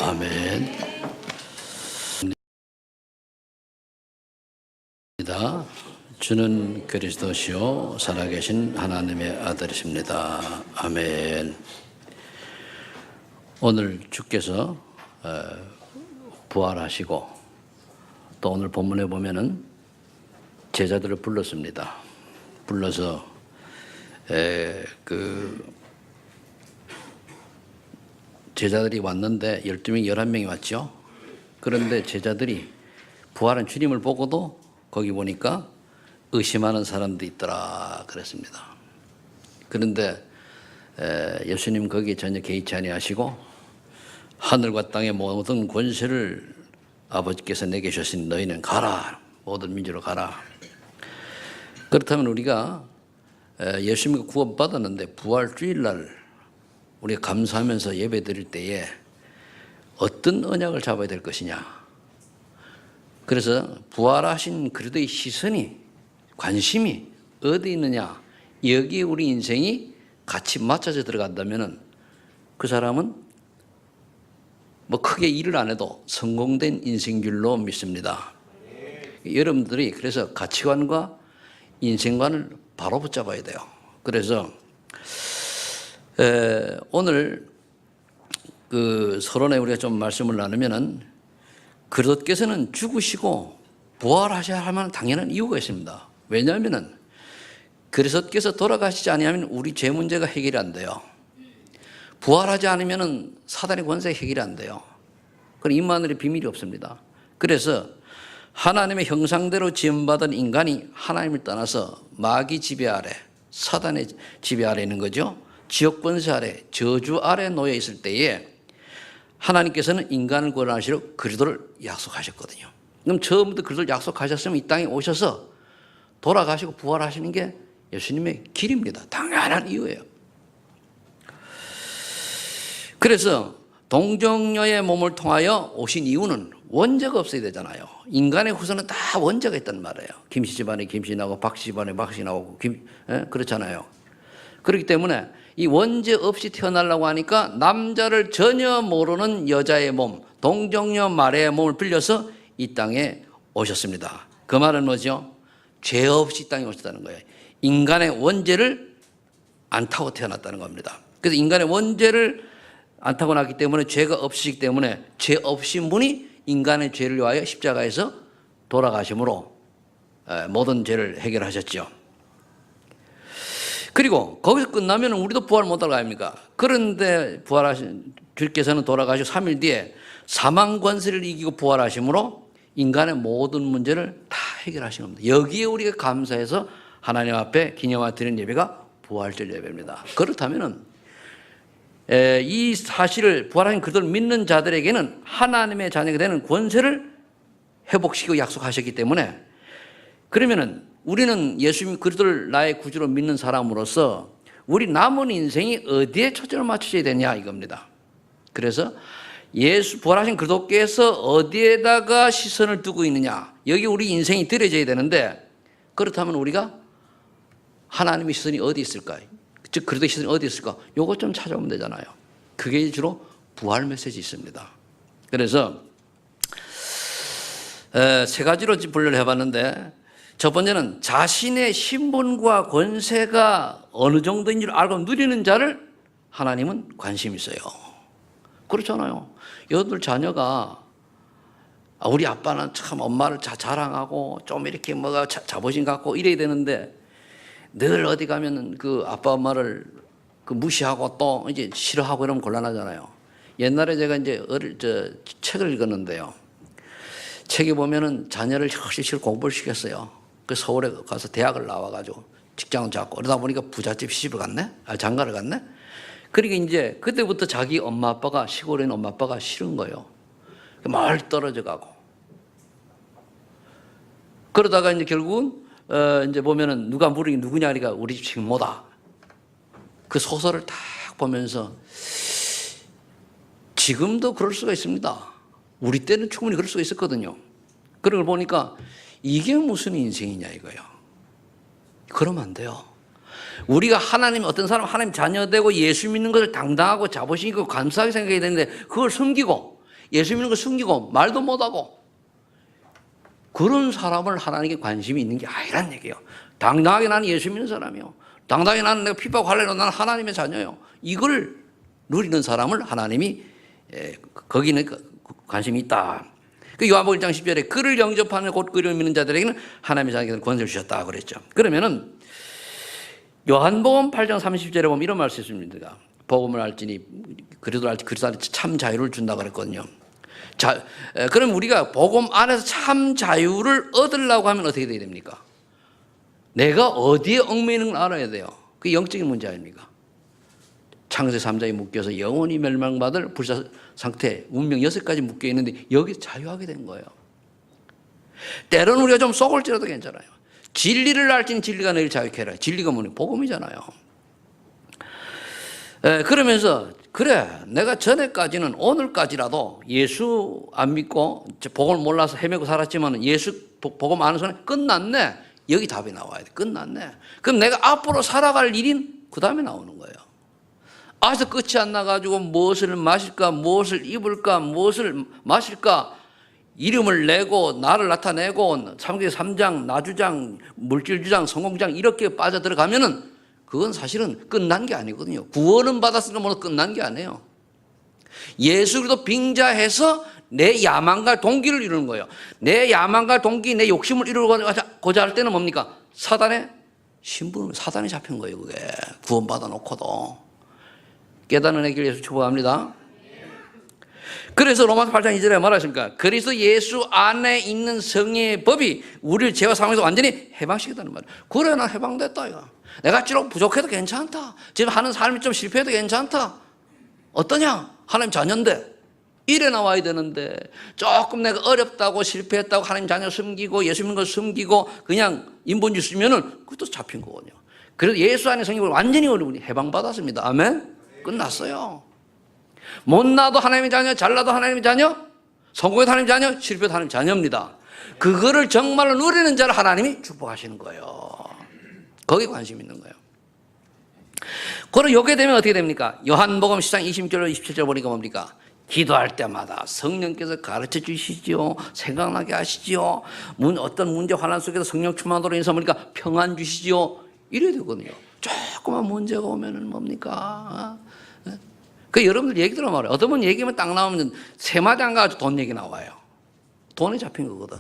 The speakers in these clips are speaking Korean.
아멘. 주는 그리스도시요 살아계신 하나님의 아들이십니다. 아멘. 오늘 주께서 부활하시고 또 오늘 본문에 보면은 제자들을 불렀습니다. 불러서 제자들이 왔는데 12명, 11명이 왔죠. 그런데 제자들이 부활한 주님을 보고도 거기 보니까 의심하는 사람도 있더라 그랬습니다. 그런데 예수님 거기에 전혀 개의치 아니하시고 하늘과 땅의 모든 권세를 아버지께서 내게 주신 너희는 가라. 모든 민주로 가라. 그렇다면 우리가 예수님과 구원받았는데 부활 주일날 우리가 감사하면서 예배 드릴 때에 어떤 언약을 잡아야 될 것이냐. 그래서 부활하신 그리스도의 시선이, 관심이 어디 있느냐. 여기에 우리 인생이 같이 맞춰져 들어간다면 그 사람은 뭐 크게 일을 안 해도 성공된 인생길로 믿습니다. 여러분들이 그래서 가치관과 인생관을 바로 붙잡아야 돼요. 그래서 오늘 그 서론에 우리가 좀 말씀을 나누면은 그리스도께서는 죽으시고 부활하셔야 할 만한 당연한 이유가 있습니다. 왜냐하면은 그리스도께서 돌아가시지 아니하면 우리 죄 문제가 해결이 안 돼요. 부활하지 않으면은 사단의 권세가 해결이 안 돼요. 그럼 임마누엘의 비밀이 없습니다. 그래서 하나님의 형상대로 지음받은 인간이 하나님을 떠나서 마귀 지배 아래, 사단의 지배 아래 있는 거죠. 지옥 권세 아래, 저주 아래 놓여 있을 때에 하나님께서는 인간을 구원하시려 그리스도를 약속하셨거든요. 그럼 처음부터 그리스도를 약속하셨으면 이 땅에 오셔서 돌아가시고 부활하시는 게 예수님의 길입니다. 당연한 이유예요. 그래서 동정녀의 몸을 통하여 오신 이유는 원죄가 없어야 되잖아요. 인간의 후손은 다 원죄가 있단 말이에요. 김씨 집안에 김씨 나고 박씨 집안에 박씨 나오고 그렇잖아요. 그렇기 때문에 이 원죄 없이 태어나려고 하니까 남자를 전혀 모르는 여자의 몸, 동정녀 마리아의 몸을 빌려서 이 땅에 오셨습니다. 그 말은 뭐죠? 죄 없이 이 땅에 오셨다는 거예요. 인간의 원죄를 안 타고 태어났다는 겁니다. 그래서 인간의 원죄를 안 타고 났기 때문에 죄가 없으시기 때문에 죄 없신 분이 인간의 죄를 위하여 십자가에서 돌아가심으로 모든 죄를 해결하셨죠. 그리고 거기서 끝나면 우리도 부활 못 할 거 아닙니까? 그런데 부활하신 주께서는 돌아가시고 3일 뒤에 사망 권세를 이기고 부활하심으로 인간의 모든 문제를 다 해결하신 겁니다. 여기에 우리가 감사해서 하나님 앞에 기념하 드리는 예배가 부활절 예배입니다. 그렇다면 이 사실을 부활하신 그들을 믿는 자들에게는 하나님의 자녀가 되는 권세를 회복시키고 약속하셨기 때문에 그러면은 우리는 예수님 그리스도를 나의 구주로 믿는 사람으로서 우리 남은 인생이 어디에 초점을 맞추셔야 되냐 이겁니다. 그래서 예수 부활하신 그리스도께서 어디에다가 시선을 두고 있느냐 여기 우리 인생이 들여져야 되는데 그렇다면 우리가 하나님의 시선이 어디 있을까? 즉 그리스도의 시선이 어디 있을까? 요것 좀 찾아오면 되잖아요. 그게 주로 부활 메시지 있습니다. 그래서 세 가지로 분류를 해봤는데 첫 번째는 자신의 신분과 권세가 어느 정도인 줄 알고 누리는 자를 하나님은 관심이 있어요. 그렇잖아요. 여덟 자녀가 우리 아빠는 참 엄마를 자랑하고 좀 이렇게 뭐가 자부심 갖고 이래야 되는데 늘 어디 가면 그 아빠 엄마를 무시하고 또 이제 싫어하고 이러면 곤란하잖아요. 옛날에 제가 이제 책을 읽었는데요. 책에 보면은 자녀를 열심히 공부를 시켰어요. 그 서울에 가서 대학을 나와가지고 직장을 잡고 그러다 보니까 부잣집 시집을 갔네? 장가를 갔네? 그러니까 이제 그때부터 자기 엄마 아빠가 시골에 있는 엄마 아빠가 싫은 거예요. 멀리 떨어져 가고. 그러다가 이제 결국은 이제 보면은 누가 물으니 누구냐 하니까 우리 집 식모다. 그 소설을 딱 보면서 지금도 그럴 수가 있습니다. 우리 때는 충분히 그럴 수가 있었거든요. 그런 걸 보니까 이게 무슨 인생이냐 이거예요. 그러면 안 돼요. 우리가 하나님, 어떤 사람 하나님 자녀되고 예수 믿는 것을 당당하고 자부심 있고 감사하게 생각해야 되는데 그걸 숨기고 예수 믿는 거 숨기고 말도 못하고 그런 사람을 하나님께 관심이 있는 게 아니란 얘기예요. 당당하게 나는 예수 믿는 사람이요. 당당하게 나는 내가 핍박할래로 나는 하나님의 자녀요. 이걸 누리는 사람을 하나님이 거기는 관심이 있다. 그 요한복음 1장 10절에 그를 영접하는 곧 그를 믿는 자들에게는 하나님의 자녀에게는 권세를 주셨다 그랬죠. 그러면은 요한복음 8장 30절에 보면 이런 말씀이 있습니다. 복음을 알지니 그리스도를 알지 그리스도 안에 참 자유를 준다 그랬거든요. 자, 그럼 우리가 복음 안에서 참 자유를 얻으려고 하면 어떻게 돼야 됩니까? 내가 어디에 얽매이는 걸 알아야 돼요. 그게 영적인 문제 아닙니까? 창세 3장에 묶여서 영원히 멸망받을 불사 상태, 운명 6가지 묶여 있는데 여기서 자유하게 된 거예요. 때로는 우리가 좀 속을지라도 괜찮아요. 진리를 알지니 진리가 너희를 자유케 하라. 진리가 뭐니? 복음이잖아요. 그러면서 그래 내가 전에까지는 오늘까지라도 예수 안 믿고 복음을 몰라서 헤매고 살았지만 예수 복음 아는 순간 끝났네. 여기 답이 나와야 돼. 끝났네. 그럼 내가 앞으로 살아갈 일인 그 다음에 나오는 거예요. 아직도 끝이 안 나가지고 무엇을 마실까 무엇을 입을까 무엇을 마실까 이름을 내고 나를 나타내고 삼국기 3장 나주장 물질주장 성공주장 이렇게 빠져들어가면은 그건 사실은 끝난 게 아니거든요. 구원은 받았으나 뭐는 끝난 게 아니에요. 예수 그리스도 빙자해서 내 야망과 동기를 이루는 거예요. 내 야망과 동기, 내 욕심을 이루고자 할 때는 뭡니까? 사단의 신분을 사단이 잡힌 거예요. 그게 구원받아 놓고도 깨닫는 길 예수 축복합니다. 그래서 로마서 8장 2절에 말하십니까? 그리스도 예수 안에 있는 성령의 법이 우리를 죄와 사망에서 완전히 해방시켰다는 말이에요. 그래 나 해방됐다 이거. 내가 찌록 부족해도 괜찮다. 지금 하는 삶이 좀 실패해도 괜찮다. 어떠냐? 하나님 자녀인데 이래 나와야 되는데 조금 내가 어렵다고 실패했다고 하나님 자녀 숨기고 예수 믿는 걸 숨기고 그냥 인본주의 쓰면은 그것도 잡힌 거거든요. 그래서 예수 안에 성령을 완전히 우리 해방받았습니다. 아멘? 끝났어요. 못나도 하나님의 자녀, 잘나도 하나님의 자녀, 성공해도 하나님의 자녀, 실패해도 하나님의 자녀입니다. 그거를 정말로 누리는 자를 하나님이 축복하시는 거예요. 거기에 관심 있는 거예요. 그럼 요게 되면 어떻게 됩니까? 요한복음 10장 20절 27절 보니까 뭡니까? 기도할 때마다 성령께서 가르쳐 주시지요. 생각나게 하시지요. 어떤 문제 환난 속에서 성령 충만으로 인해서 뭡니까? 평안 주시지요. 이래야 되거든요. 조그만 문제가 오면은 뭡니까? 그 여러분들 얘기 들어봐요. 어떤 분 얘기하면 딱 나오면 세 마디 안 가지고 돈 얘기 나와요. 돈이 잡힌 거거든.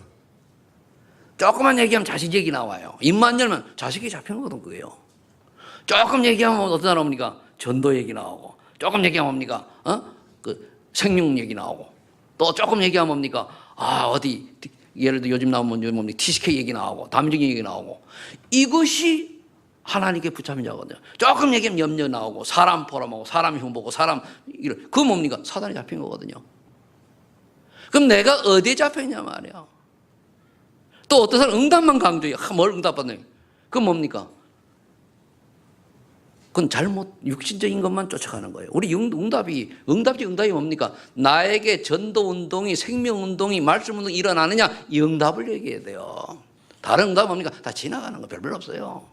조금만 얘기하면 자식 얘기 나와요. 입만 열면 자식이 잡힌 거거든 그게요. 조금 얘기하면 어떤 사람 옵니까? 전도 얘기 나오고 조금 얘기하면 뭡니까? 그 생명 얘기 나오고 또 조금 얘기하면 뭡니까? 어디 예를 들어 요즘 나오면 뭡니까? TCK 얘기 나오고 담쟁이 얘기 나오고 이것이 하나님께 붙잡힌 자거든요. 조금 얘기하면 염려 나오고 사람 포럼하고 사람 흉보고 사람 이런 그건 뭡니까? 사단이 잡힌 거거든요. 그럼 내가 어디에 잡혀있냐 말이야. 또 어떤 사람 응답만 강조해요. 뭘 응답받나요? 그건 뭡니까? 그건 잘못 육신적인 것만 쫓아가는 거예요. 우리 응답이 뭡니까? 나에게 전도운동이 생명운동이 말씀운동이 일어나느냐 이 응답을 얘기해야 돼요. 다른 응답 뭡니까? 다 지나가는 거 별로 없어요.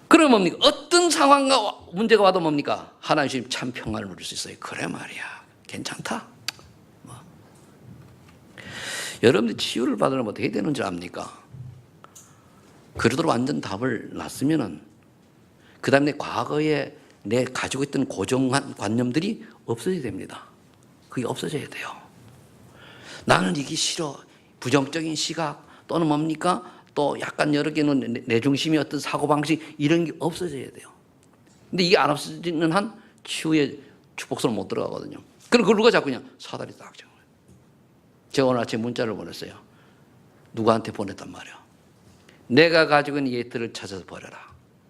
그럼 뭡니까? 어떤 상황과 문제가 와도 뭡니까? 하나님 참 평안을 누릴 수 있어요. 그래 말이야. 괜찮다. 여러분들 치유를 받으려면 어떻게 되는 줄 압니까? 그러도록 완전 답을 놨으면은 그 다음에 과거에 내 가지고 있던 고정한 관념들이 없어져야 됩니다. 그게 없어져야 돼요. 나는 이게 싫어. 부정적인 시각 또는 뭡니까? 또 약간 여러 개는 내 중심의 어떤 사고방식 이런 게 없어져야 돼요. 근데 이게 안 없어지는 한 치유의 축복선을 못 들어가거든요. 그럼 그걸 누가 자꾸 그냥 사다리 딱 잡는 거예요. 제가 오늘 아침에 문자를 보냈어요. 누구한테 보냈단 말이야. 내가 가지고 있는 예틀을 찾아서 버려라.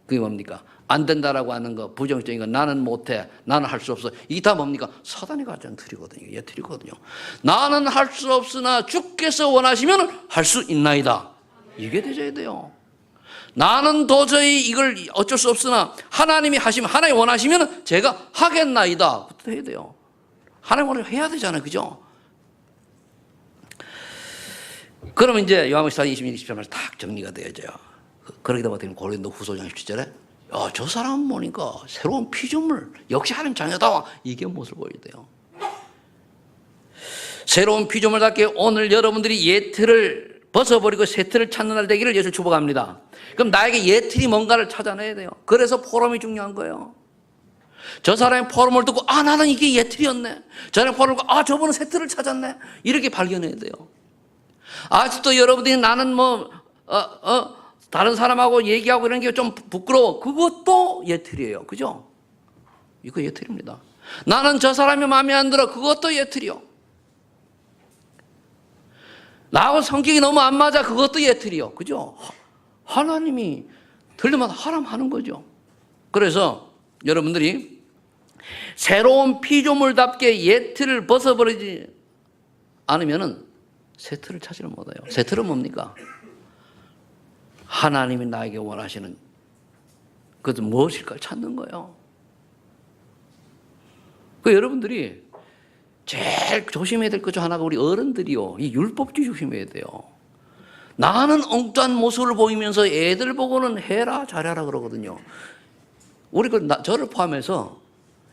그게 뭡니까? 안 된다라고 하는 거, 부정적인 거, 나는 못해, 나는 할 수 없어. 이게 다 뭡니까? 사단이 가져온 틀이거든요. 예틀이거든요. 나는 할 수 없으나 주께서 원하시면 할 수 있나이다. 이게 되셔야 돼요. 나는 도저히 이걸 어쩔 수 없으나 하나님이 하시면, 하나님 원하시면 제가 하겠나이다. 부터 해야 돼요. 하나님 원하시면 해야 되잖아요. 그죠? 그러면 이제 요한복음 4장 20절 딱 정리가 되어져요. 그러게 되면 고린도 후서 2장 17절에 야, 저 사람 보니까 새로운 피조물, 역시 하나님 자녀다. 이게 무엇을 보여야 돼요? 새로운 피조물답게 오늘 여러분들이 예틀을 벗어버리고 새 틀을 찾는 날 되기를 예수 축복합니다. 그럼 나에게 예틀이 뭔가를 찾아내야 돼요. 그래서 포럼이 중요한 거예요. 저 사람이 포럼을 듣고 나는 이게 예틀이었네. 저 사람이 포럼을 듣고 저분은 새 틀을 찾았네. 이렇게 발견해야 돼요. 아직도 여러분들이 나는 다른 사람하고 얘기하고 이런 게 좀 부끄러워. 그것도 예틀이에요. 그죠? 이거 예틀입니다. 나는 저 사람이 마음에 안 들어. 그것도 예틀이요. 나하고 성격이 너무 안 맞아. 그것도 예틀이요. 그죠? 하나님이 들리면 하람하는 거죠. 그래서 여러분들이 새로운 피조물답게 예틀을 벗어버리지 않으면 새 틀을 찾지를 못해요. 새 틀은 뭡니까? 하나님이 나에게 원하시는 그것은 무엇일까 찾는 거예요. 그 여러분들이 제일 조심해야 될 것 중 하나가 우리 어른들이요. 이 율법주의 조심해야 돼요. 나는 엉뚱한 모습을 보이면서 애들 보고는 해라 잘해라 그러거든요. 우리 저를 포함해서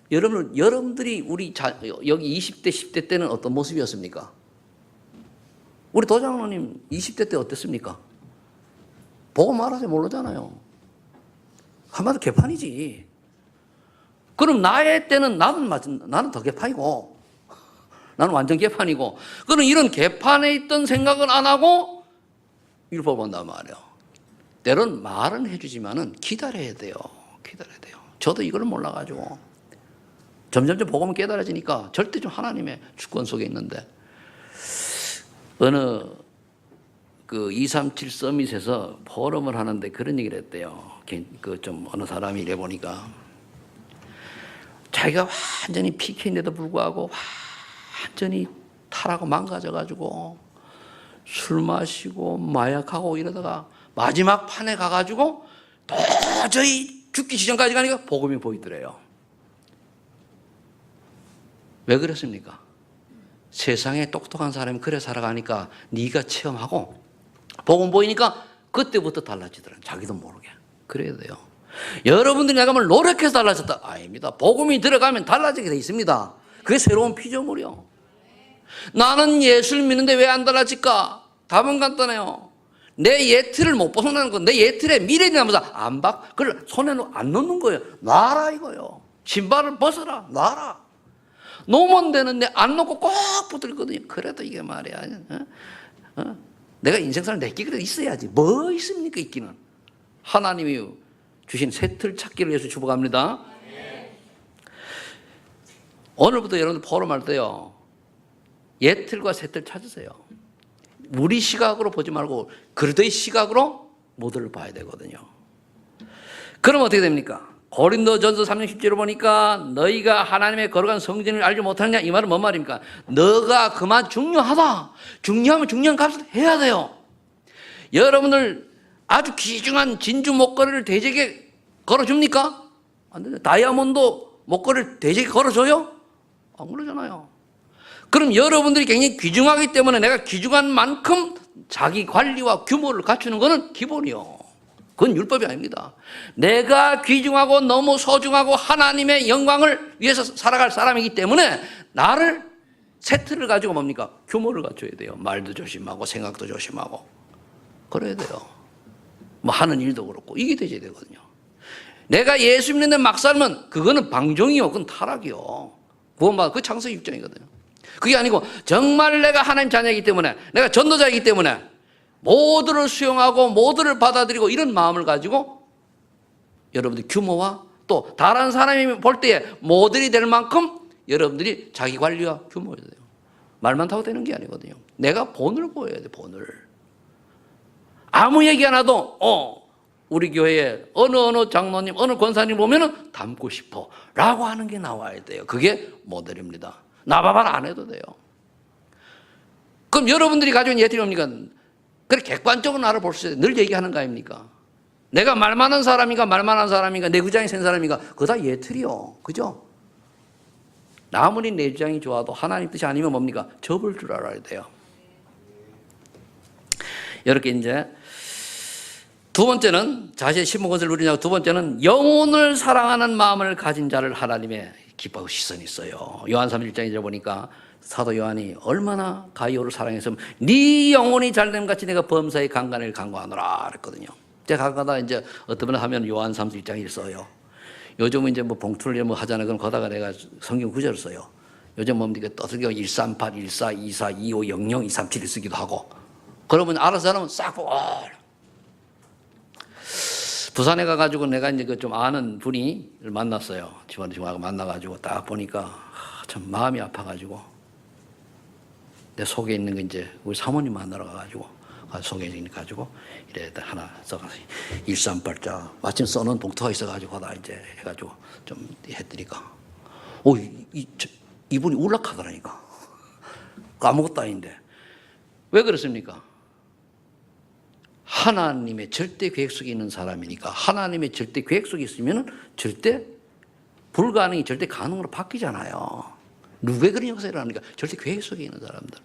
여러분들이 여기 20대 10대 때는 어떤 모습이었습니까? 우리 도장로님 20대 때 어땠습니까? 보고 말하세요. 모르잖아요. 한마디로 개판이지. 그럼 나의 때는 나는 더 개판이고 나는 완전 개판이고 그럼 이런 개판에 있던 생각을 안 하고 율법 본단 말이에요. 때론 말은 해주지만은 기다려야 돼요. 기다려야 돼요. 저도 이걸 몰라가지고 점점점 복음을 깨달아지니까 절대 좀 하나님의 주권 속에 있는데 어느 237 서밋에서 포럼을 하는데 그런 얘기를 했대요. 어느 사람이 이래 보니까 자기가 완전히 PK인데도 불구하고 완전히 타라고 망가져가지고 술 마시고 마약하고 이러다가 마지막 판에 가가지고 도저히 죽기 직전까지 가니까 복음이 보이더래요. 왜 그랬습니까? 세상에 똑똑한 사람이 그래 살아가니까 네가 체험하고 복음 보이니까 그때부터 달라지더라. 자기도 모르게. 그래야 돼요. 여러분들이 내가 뭘 노력해서 달라졌다. 아닙니다. 복음이 들어가면 달라지게 돼 있습니다. 그게 새로운 피조물이요. 나는 예수를 믿는데 왜 안 달라질까? 답은 간단해요. 내 예틀을 못 벗어나는 건 내 예틀에 미련이 남아서 그걸 손에 안 넣는 거예요. 놔라 이거요. 신발을 벗어라. 놔라. 놓으면 되는데 안 놓고 꼭 붙들거든요. 그래도 이게 말이야. 내가 인생사를 내끼 그래도 있어야지. 뭐 있습니까 있기는. 하나님이 주신 새 틀 찾기를 위해서 축복합니다. 오늘부터 여러분들 포럼할 때요. 예틀과 새 틀 찾으세요. 우리 시각으로 보지 말고 그리스도의 시각으로 모델을 봐야 되거든요. 그럼 어떻게 됩니까? 고린도전서 3장 10절을 보니까 너희가 하나님의 거룩한 성전을 알지 못하느냐 이 말은 뭔 말입니까? 너가 그만 중요하다. 중요하면 중요한 값을 해야 돼요. 여러분들 아주 귀중한 진주 목걸이를 대제게 걸어줍니까? 안 되죠. 다이아몬드 목걸이를 대제게 걸어줘요? 안 그러잖아요. 그럼 여러분들이 굉장히 귀중하기 때문에 내가 귀중한 만큼 자기 관리와 규모를 갖추는 것은 기본이요. 그건 율법이 아닙니다. 내가 귀중하고 너무 소중하고 하나님의 영광을 위해서 살아갈 사람이기 때문에 나를 세트를 가지고 뭡니까? 규모를 갖춰야 돼요. 말도 조심하고 생각도 조심하고 그래야 돼요. 뭐 하는 일도 그렇고 이게 되셔야 되거든요. 내가 예수 믿는데 막 살면 그거는 방종이요. 그건 타락이요. 구원받아 그 창세기 6장이거든요. 그게 아니고 정말 내가 하나님 자녀이기 때문에 내가 전도자이기 때문에 모두를 수용하고 모두를 받아들이고 이런 마음을 가지고 여러분들 규모와 또 다른 사람이 볼 때에 모델이 될 만큼 여러분들이 자기 관리와 규모해야 돼요. 말만 타고 되는 게 아니거든요. 내가 본을 보여야 돼. 본을. 아무 얘기 안 해도 우리 교회에 어느 장로님 어느 권사님 보면은 닮고 싶어 라고 하는 게 나와야 돼요. 그게 모델입니다. 나바발 안 해도 돼요. 그럼 여러분들이 가지고 있는 예틀이 뭡니까? 그래 객관적으로 나를 볼 수 있어요. 늘 얘기하는 거 아닙니까? 내가 말 많은 사람인가 말 많은 사람인가 내 주장이 센 사람인가 그거 다 예틀이요. 그죠? 아무리 내 주장이 좋아도 하나님 뜻이 아니면 뭡니까? 접을 줄 알아야 돼요. 이렇게 이제 두 번째는 자신의 신분 것을 누리냐고, 두 번째는 영혼을 사랑하는 마음을 가진 자를 하나님의 기뻐하고 시선이 있어요. 요한 3일장에 보니까 사도 요한이 얼마나 가이오를 사랑했으면 네 영혼이 잘됨 같이 내가 범사의 강간을 강구하노라 그랬거든요. 제가 가다가 이제 어떤 분 하면 요한 3일장을 써요. 요즘은 이제 뭐 봉투를 뭐 하잖아요. 그럼 거다가 내가 성경 구절을 써요. 요즘 뭡니까 떠들겨 138, 14, 24, 25, 00, 237을 쓰기도 하고. 그러면 알아서 하면 싹 보고. 부산에 가가지고 내가 이제 그 좀 아는 분이 만났어요. 집안에 와서 만나가지고 딱 보니까 참 마음이 아파가지고 내 속에 있는 거 이제 우리 사모님 만나러 가가지고 속에 있는 거 가지고 이래 하나 써가지고 138자 마침 써놓은 봉투가 있어가지고 하다 이제 해가지고 좀 해드리니까 이분이 울락하더라니까. 아무것도 아닌데 왜 그렇습니까? 하나님의 절대 계획 속에 있는 사람이니까 하나님의 절대 계획 속에 있으면 절대 불가능이 절대 가능으로 바뀌잖아요. 누구의 그런 역사를 합니까? 절대 계획 속에 있는 사람들.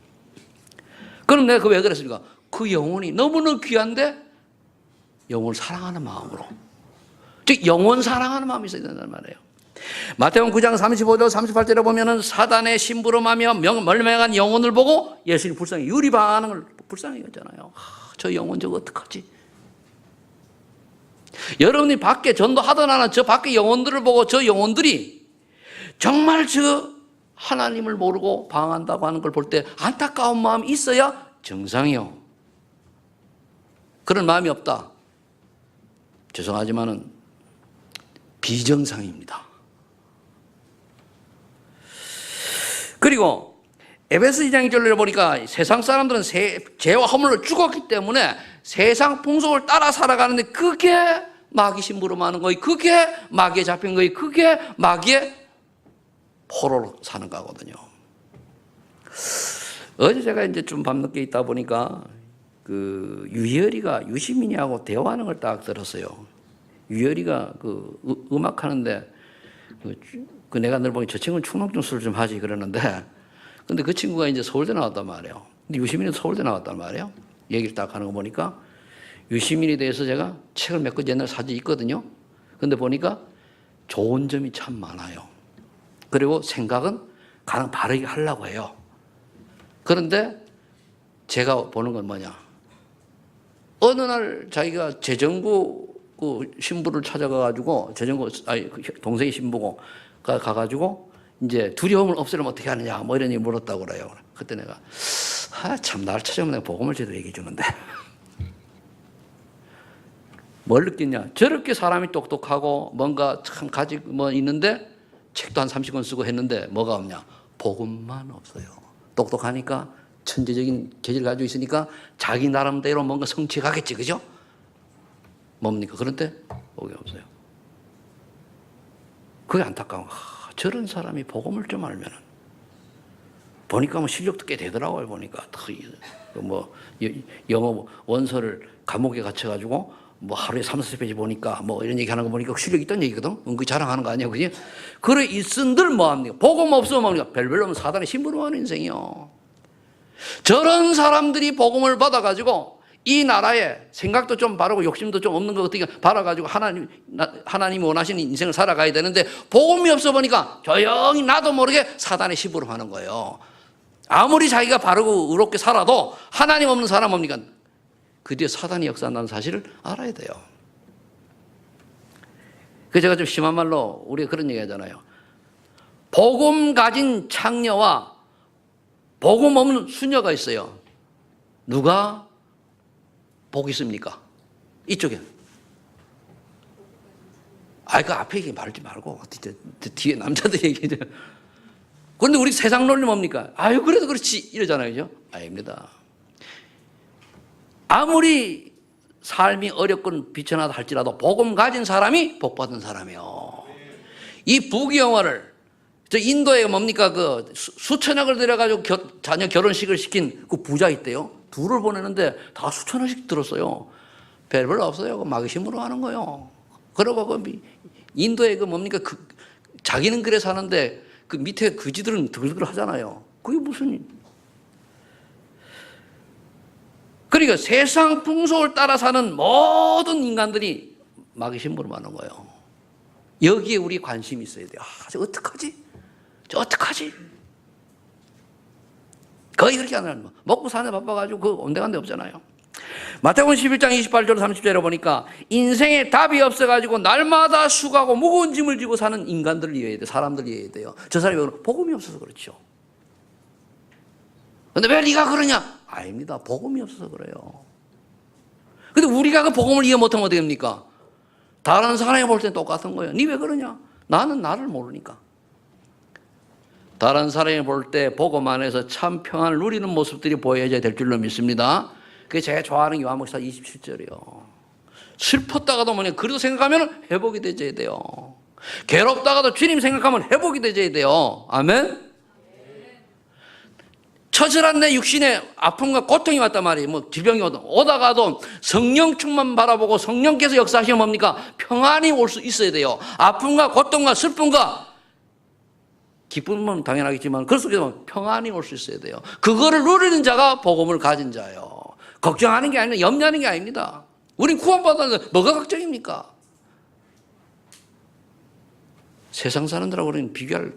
그럼 내가 왜 그랬습니까? 그 영혼이 너무나 귀한데 영혼을 사랑하는 마음으로. 즉 영혼 사랑하는 마음이 있어야 된다는 말이에요. 마태복음 9장 35절 38절에 보면은 사단의 심부름하며 멀쩡한 영혼을 보고 예수님 불쌍히 유리방하는 걸 불쌍히 했잖아요. 저 영혼 저거 어떡하지? 여러분이 밖에 전도하던 하나 저 밖에 영혼들을 보고 저 영혼들이 정말 저 하나님을 모르고 방황한다고 하는 걸 볼 때 안타까운 마음이 있어야 정상이요. 그런 마음이 없다. 죄송하지만은 비정상입니다. 그리고 에베소 2장 2절을 보니까 세상 사람들은 죄와 허물로 죽었기 때문에 세상 풍속을 따라 살아가는데 그게 마귀 심부름하는 거예요. 그게 마귀에 잡힌 거예요. 그게 마귀의 포로로 사는 거거든요. 어제 제가 이제 좀 밤늦게 있다 보니까 그 유희열이가 유시민이하고 대화하는 걸 딱 들었어요. 유희열이가 그 음악 하는데 그 내가 늘 보니 저 친구는 충농증 수술 좀 하지 그러는데 근데 그 친구가 이제 서울대 나왔단 말이에요. 근데 유시민이 서울대 나왔단 말이에요. 얘기를 딱 하는 거 보니까 유시민에 대해서 제가 책을 몇 권 옛날 사진 있거든요. 근데 보니까 좋은 점이 참 많아요. 그리고 생각은 가능 바르게 하려고 해요. 그런데 제가 보는 건 뭐냐. 어느 날 자기가 재정부 그 신부를 찾아가가지고 동생이 신부고 가가지고 이제 두려움을 없애려면 어떻게 하느냐 뭐 이런 얘기 물었다고 그래요. 그때 내가 참 날 찾아오면 내가 복음을 제대로 얘기해 주는데 뭘 느꼈냐. 저렇게 사람이 똑똑하고 뭔가 참 가지고 뭐 있는데 책도 한 30권 쓰고 했는데 뭐가 없냐. 복음만 없어요. 똑똑하니까 천재적인 재질을 가지고 있으니까 자기 나름대로 뭔가 성취하겠지. 그죠? 뭡니까? 그런데 복이 없어요. 그게 안타까운 거. 저런 사람이 복음을 좀 알면은 보니까 뭐 실력도 꽤 되더라고요. 보니까 뭐 영어 원서를 감옥에 갇혀가지고 뭐 하루에 3-4페이지 보니까 뭐 이런 얘기하는 거 보니까 실력 있다는 얘기거든. 은근히 자랑하는 거 아니야, 그지? 그래 있은들 뭐합니까? 복음 없으면 뭡니까? 별별로 하면 사단의 심부름하는 인생이요. 저런 사람들이 복음을 받아가지고 이 나라에 생각도 좀 바르고 욕심도 좀 없는 것 같으니까 바라가지고 하나님이 원하시는 인생을 살아가야 되는데 복음이 없어 보니까 조용히 나도 모르게 사단의 심부름하는 거예요. 아무리 자기가 바르고 의롭게 살아도 하나님 없는 사람 뭡니까? 그 뒤에 사단이 역사한다는 사실을 알아야 돼요. 그래서 제가 좀 심한 말로 우리가 그런 얘기 하잖아요. 복음 가진 창녀와 복음 없는 수녀가 있어요. 누가 복 있습니까? 이쪽에. 그 앞에 얘기 말지 말고 뒤에 남자들 얘기죠. 그런데 우리 세상 논리 뭡니까? 그래도 그렇지 이러잖아요, 그죠? 아닙니다. 아무리 삶이 어렵건 비천하다 할지라도 복음 가진 사람이 복 받은 사람이에요. 이 부귀영화를 저 인도에 뭡니까 그 수천억을 들여가지고 자녀 결혼식을 시킨 그 부자 있대요. 둘을 보내는데 다 수천억씩 들었어요. 별로 없어요. 마귀심으로 하는 거예요. 그러고 그 인도에 그 뭡니까 자기는 그래 사는데 그 밑에 그지들은 드글드글 하잖아요. 그게 무슨 그러니까 세상 풍속을 따라 사는 모든 인간들이 마귀 신부로 많은 거예요. 여기에 우리 관심이 있어야 돼요. 저 어떡하지? 저 어떡하지? 거의 그렇게 하는 거예요. 먹고 사는 데 바빠가지고 그 온데간데 없잖아요. 마태복음 11장 28절 30절에 보니까 인생에 답이 없어가지고 날마다 수고하고 무거운 짐을 지고 사는 인간들을 이해해야 돼요. 사람들을 이해해야 돼요. 저 사람이 복음이 없어서 그렇죠. 근데 왜 네가 그러냐? 아닙니다. 복음이 없어서 그래요. 근데 우리가 그 복음을 이해 못하면 어떻게 됩니까? 다른 사람이 볼 땐 똑같은 거예요. 네 왜 그러냐? 나는 나를 모르니까. 다른 사람이 볼 때 복음 안에서 참 평안을 누리는 모습들이 보여져야 될 줄로 믿습니다. 그게 제가 좋아하는 요한복음 27절이요. 슬펐다가도 뭐냐 그래도 생각하면 회복이 되져야 돼요. 괴롭다가도 주님 생각하면 회복이 되져야 돼요. 아멘. 처절한 내 육신에 아픔과 고통이 왔단 말이에요. 뭐 질병이 오다가도 성령 충만 바라보고 성령께서 역사하시면 뭡니까? 평안이 올 수 있어야 돼요. 아픔과 고통과 슬픔과 기쁨은 당연하겠지만 그 속에서 평안이 올 수 있어야 돼요. 그거를 누리는 자가 복음을 가진 자예요. 걱정하는 게 아니라 염려하는 게 아닙니다. 우린 구원받았는데 뭐가 걱정입니까? 세상 사람들하고 우리는 비교할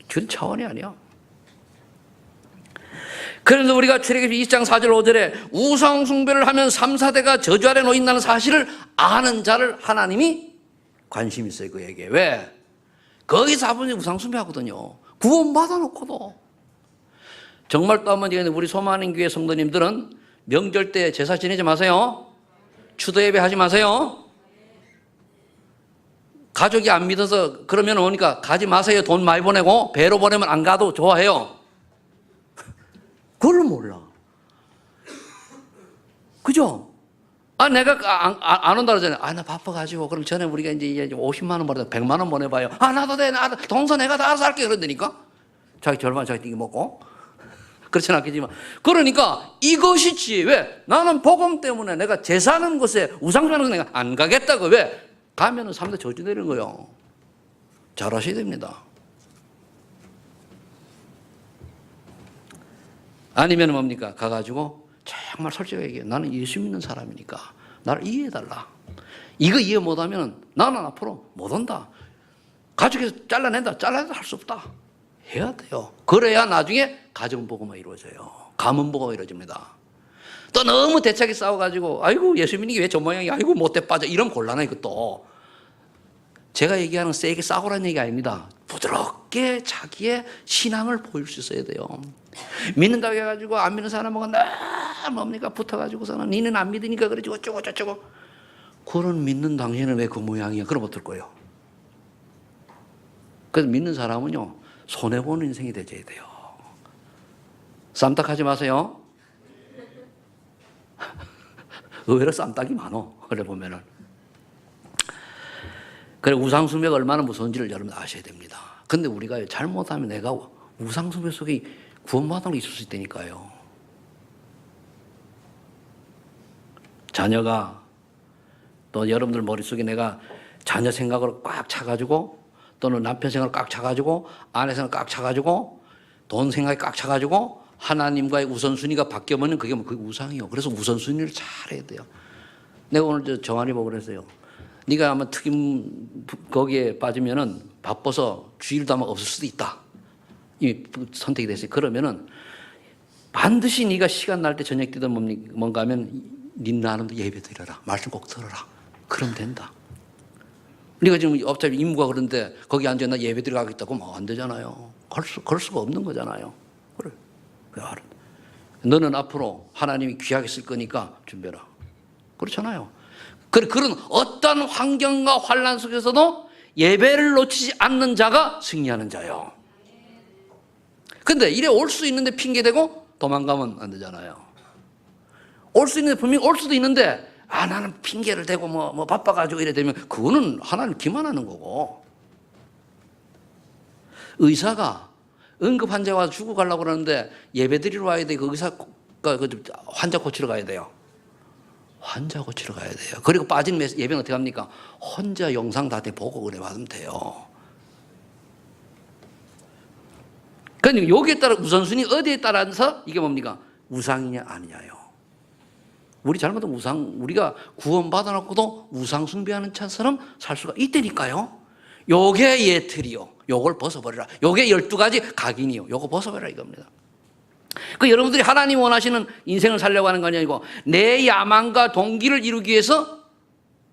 그런 차원이 아니야. 그래서 우리가 출애굽기 2장 4절 5절에 우상 숭배를 하면 3, 4대가 저주 아래 놓인다는 사실을 아는 자를 하나님이 관심 있어요. 그에게. 왜? 거기서 아버지 우상 숭배하거든요. 구원 받아놓고도. 정말 또 한번 우리 소만인 교회 성도님들은 명절 때 제사 지내지 마세요. 추도 예배 하지 마세요. 가족이 안 믿어서 그러면 오니까 가지 마세요. 돈 많이 보내고 배로 보내면 안 가도 좋아해요. 그걸 몰라. 그죠? 내가 안 온다 그러잖아요. 나 바빠가지고. 그럼 전에 우리가 이제 50만 원 보내다 100만 원 보내봐요. 나도 돼. 동서 내가 다 알아서 할게. 그런다니까. 자기 절반 자기 띵기 먹고. 그렇지는 않겠지만. 그러니까 이것이지. 왜? 나는 복음 때문에 내가 제사하는 곳에 우상숭배하는 곳에 내가 안 가겠다고. 왜? 가면은 3대 저주 되는 거예요. 잘 하셔야 됩니다. 아니면 뭡니까? 가가지고 정말 솔직하게 얘기해요. 나는 예수 믿는 사람이니까 나를 이해해달라. 이거 이해 못하면 나는 앞으로 못 온다. 가족에서 잘라낸다. 잘라낸다 할 수 없다. 해야 돼요. 그래야 나중에 가정복음이 이루어져요. 가문복음이 이루어집니다. 또 너무 대차게 싸워가지고 아이고 예수 믿는 게 왜 저 모양이야. 아이고 못돼 빠져. 이러면 곤란해 이것도. 제가 얘기하는 세게 싸우라는 얘기 아닙니다. 부드럽게 자기의 신앙을 보일 수 있어야 돼요. 믿는다고 해가지고 안 믿는 사람하고 뭡니까 붙어가지고서는 니는 안 믿으니까 그러지 어쩌고 저쩌고. 그런 믿는 당신은 왜 그 모양이야. 그럼 어떨 거예요? 그래서 믿는 사람은요 손해보는 인생이 되져야 돼요. 쌈딱하지 마세요. 의외로 쌈딱이 많어. 그래 보면은. 그래 우상숭배가 얼마나 무서운지를 여러분 아셔야 됩니다. 근데 우리가 잘못하면 내가 우상숭배 속에 구원받은 게 있을 수 있다니까요. 자녀가 또 여러분들 머릿속에 내가 자녀 생각으로 꽉 차가지고 또는 남편 생각을 꽉 차가지고 아내 생각을 꽉 차가지고 돈 생각이 꽉 차가지고 하나님과의 우선순위가 바뀌어버리면 그게 우상이요. 그래서 우선순위를 잘해야 돼요. 내가 오늘 정한이 보고 그랬어요. 네가 아마 튀김 거기에 빠지면은 바빠서 주일도 아마 없을 수도 있다. 이 선택이 됐어요. 그러면은 반드시 네가 시간 날 때 저녁 때든 뭔가 하면 네 나름도 예배 드려라. 말씀 꼭 들어라. 그럼 된다. 네가 지금 어차피 임무가 그런데 거기 앉아 나 예배 드려가겠다고 뭐 안 되잖아요. 그럴 수가 없는 거잖아요. 그래. 너는 앞으로 하나님이 귀하게 쓸 거니까 준비해라. 그렇잖아요. 그런 어떤 환경과 환란 속에서도 예배를 놓치지 않는 자가 승리하는 자예요. 근데 이래 올 수 있는데 핑계대고 도망가면 안 되잖아요. 올 수 있는데 분명히 올 수도 있는데 나는 핑계를 대고 뭐 바빠가지고 이래 되면 그거는 하나님 기만하는 거고. 의사가 응급 환자가 와서 죽어가려고 그러는데 예배 드리러 와야 돼. 그 의사가 환자 고치러 가야 돼요. 환자 고치러 가야 돼요. 그리고 빠진 예배는 어떻게 합니까? 혼자 영상 다 보고 그래 받으면 돼요. 그러니까 여기에 따라 우선순위 어디에 따라서 이게 뭡니까? 우상이냐 아니냐요. 우리 잘못하면 우리가 구원받아놓고도 우상 숭배하는 차처럼 살 수가 있다니까요. 요게 예틀이요. 요걸 벗어버리라. 요게 12가지 각인이요. 요거 벗어버리라 이겁니다. 그 여러분들이 하나님 원하시는 인생을 살려고 하는 거 아니고 내 야망과 동기를 이루기 위해서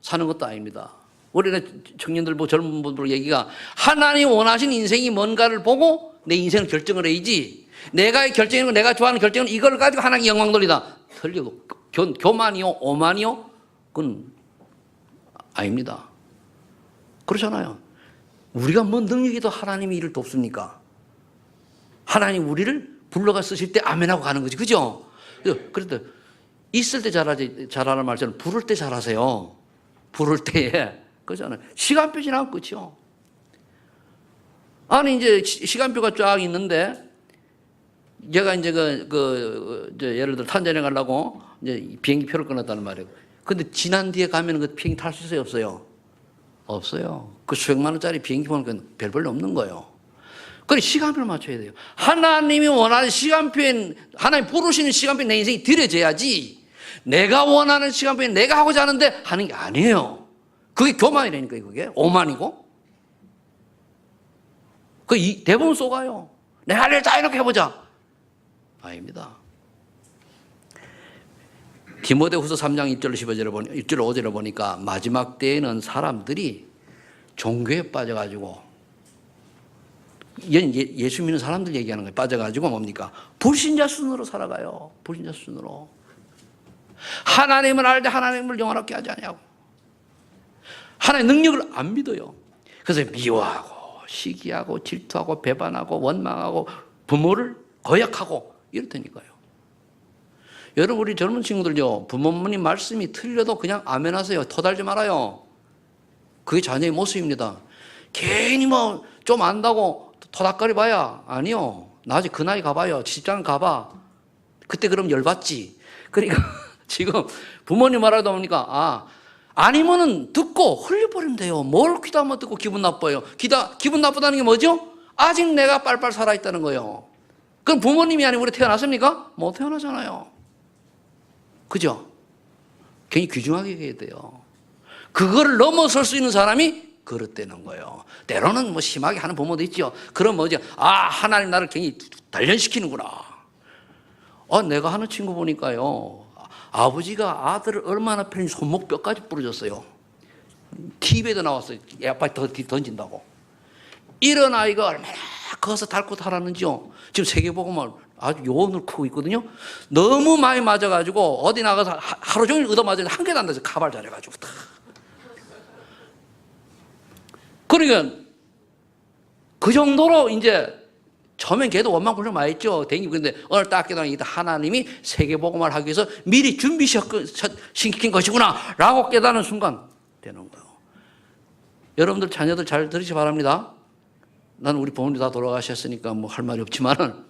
사는 것도 아닙니다. 우리는 청년들, 젊은 분들 얘기가 하나님 원하시는 인생이 뭔가를 보고 내 인생을 결정을 해야지 내가 결정하는 거, 내가 좋아하는 결정은 이걸 가지고 하나님 영광 돌리다. 틀리고 교만이요, 오만이요, 그건 아닙니다. 그렇잖아요. 우리가 뭐 능력이 더 하나님이 일을 돕습니까? 하나님 우리를 불러가 쓰실 때 아멘하고 가는 거지, 그죠? 그런데 있을 때 잘하는 말처럼 부를 때 잘하세요. 부를 때에, 그렇잖아요. 시간표 지나면 끝이요. 아니 이제 시간표가 쫙 있는데 제가 이제 예를 들어 탄자니아 가려고 이제 비행기 표를 끊었다는 말이에요. 근데 지난 뒤에 가면 그 비행기 탈 수 있어요, 없어요? 없어요. 그 수백만 원짜리 비행기 보니까 별 볼일 없는 거예요. 그래 시간표를 맞춰야 돼요. 하나님이 원하는 시간표에 하나님 부르시는 시간표에 내 인생이 들여져야지 내가 원하는 시간표에 내가 하고자 하는데 하는 게 아니에요. 그게 교만이라니까 그게 오만이고. 그 대부분 속아요. 내 할 일 다 해놓고 해보자. 아닙니다. 디모데후서 3장 1절 5절을 보니까 마지막 때에는 사람들이 종교에 빠져가지고 예수 믿는 사람들 얘기하는 거예요. 빠져가지고 뭡니까? 불신자 순으로 살아가요. 불신자 순으로. 하나님을 알되 하나님을 영원하게 하지 않냐고. 하나님의 능력을 안 믿어요. 그래서 미워하고 시기하고 질투하고 배반하고 원망하고 부모를 거역하고 이렇다니까요. 여러분 우리 젊은 친구들요. 부모님 말씀이 틀려도 그냥 아멘 하세요. 터달지 말아요. 그게 자녀의 모습입니다. 괜히 뭐 좀 안다고 토닥거리 봐야 아니요. 나 아직 그 나이 가봐요. 직장 가봐. 그때 그럼 열받지. 그러니까 지금 부모님 말하다 보니까 아니면은 듣고 흘려버리면 돼요. 뭘 귀담아 듣고 기분 나빠요. 기분 나쁘다는 게 뭐죠? 아직 내가 빨빨 살아있다는 거예요. 그럼 부모님이 아니고 우리 태어났습니까? 못 태어나잖아요. 그죠? 굉장히 귀중하게 해야 돼요. 그거를 넘어설 수 있는 사람이 그릇되는 거예요. 때로는 뭐 심하게 하는 부모도 있죠. 그럼 뭐죠? 하나님 나를 굉장히 단련시키는구나. 내가 하는 친구 보니까요. 아버지가 아들을 얼마나 편히 손목뼈까지 부러졌어요. TV에도 나왔어요. 애 아빠 던진다고. 이런 아이가 얼마나 커서 닳고 달았는지요. 지금 세계보고만 아주 요원을 크고 있거든요. 너무 많이 맞아가지고 어디 나가서 하루 종일 얻어맞았는데 한 개도 안 나서 가발 잘해가지고 다. 그러니까 그 정도로 이제 처음엔 걔도 원망불평 많이 했죠. 근데 오늘 딱 깨달으니까 하나님이 세계복음을 하기 위해서 미리 준비시킨 것이구나 라고 깨닫는 순간 되는 거예요. 여러분들 자녀들 잘 들으시기 바랍니다. 나는 우리 부모님 다 돌아가셨으니까 뭐 할 말이 없지만은.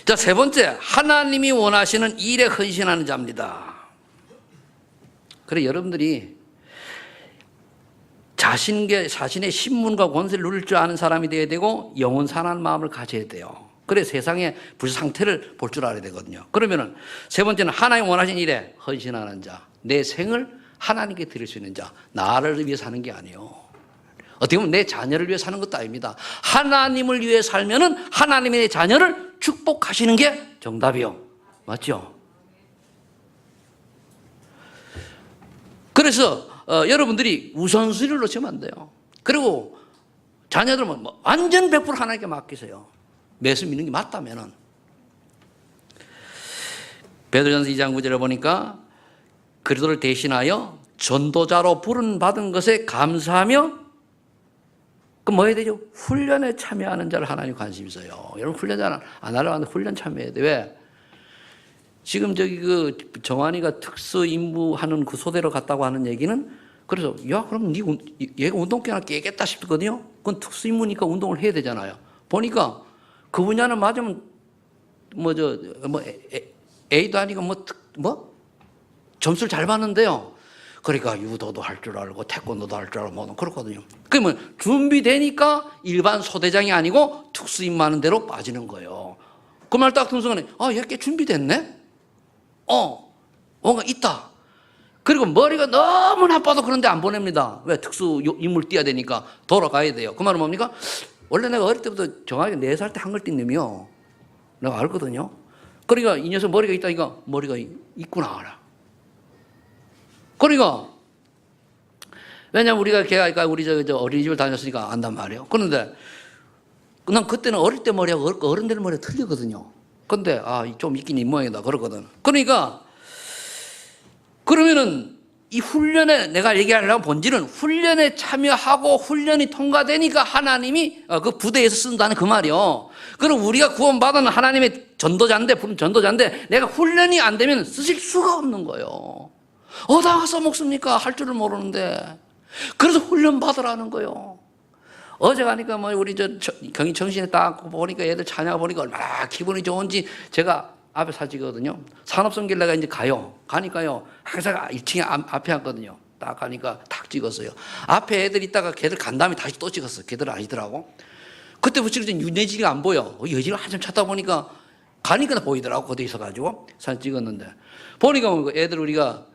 자, 세 번째, 하나님이 원하시는 일에 헌신하는 자입니다. 그래 여러분들이 자신의 신분과 권세를 누릴 줄 아는 사람이 되어야 되고 영원 산한 마음을 가져야 돼요. 그래 세상의 상태를 볼 줄 알아야 되거든요. 그러면은 세 번째는 하나님 원하신 일에 헌신하는 자. 내 생을 하나님께 드릴 수 있는 자. 나를 위해 사는 게 아니에요. 어떻게 보면 내 자녀를 위해 사는 것도 아닙니다. 하나님을 위해 살면은 하나님의 내 자녀를 축복하시는 게 정답이요. 맞죠? 그래서 여러분들이 우선순위를 놓치면 안 돼요. 그리고 자녀들은 완전 100% 하나님께 맡기세요. 예수 믿는 게 맞다면은. 베드로전서 2장 9절에 보니까 그리스도를 대신하여 전도자로 부름받은 것에 감사하며 그 뭐 해야 되죠? 훈련에 참여하는 자를 하나님 관심 있어요. 여러분 훈련 안 하려고 하는데 훈련 참여해야 돼. 왜? 지금 정환이가 특수 임무하는 그 소대로 갔다고 하는 얘기는 그래서 그럼 얘가 운동계나 깨겠다 싶거든요. 그건 특수 임무니까 운동을 해야 되잖아요. 보니까 그 분야는 맞으면 A도 아니고 점수를 잘 받는데요. 그러니까 유도도 할 줄 알고 태권도도 할 줄 알고 그렇거든요. 그러면 준비되니까 일반 소대장이 아니고 특수 임무하는 대로 빠지는 거예요. 그 말 딱 듣는 순간에 얘 꽤 준비됐네? 뭔가 있다. 그리고 머리가 너무 나빠도 그런데 안 보냅니다. 왜? 특수 인물 띄어야 되니까 돌아가야 돼요. 그 말은 뭡니까? 원래 내가 어릴 때부터 정확하게 4살 때 한글 띈 놈이요. 내가 알거든요. 그러니까 이 녀석 머리가 있다니까 머리가 있구나 알아. 그러니까 왜냐면 우리가 걔가 우리 저 어린이집을 다녔으니까 안단 말이에요. 그런데 난 그때는 어릴 때 머리하고 어른들 머리가 틀리거든요. 근데 좀 있긴 이 모양이다 그러거든. 그러니까 그러면은 이 훈련에 내가 얘기하려는 본질은 훈련에 참여하고 훈련이 통과되니까 하나님이 그 부대에서 쓴다는 그 말이요. 그럼 우리가 구원받은 하나님의 전도자인데 내가 훈련이 안 되면 쓰실 수가 없는 거예요. 어디다가 써먹습니까? 할 줄을 모르는데. 그래서 훈련 받으라는 거예요. 어제 가니까 우리 경희 정신에 딱 보니까 애들 찬양 보니까 얼마나 기분이 좋은지 제가 앞에 사지거든요. 산업성길 내가 이제 가니까요. 항상 1층에 앞에 앉거든요. 딱 가니까 탁 찍었어요. 앞에 애들 있다가 걔들 간 다음에 다시 또 찍었어. 걔들 아니더라고. 그때부터 윤혜진이가 안 보여. 여진을 한참 찾다 보니까 가니까 보이더라고. 거기에 있어가지고 사진 찍었는데 보니까 애들 우리가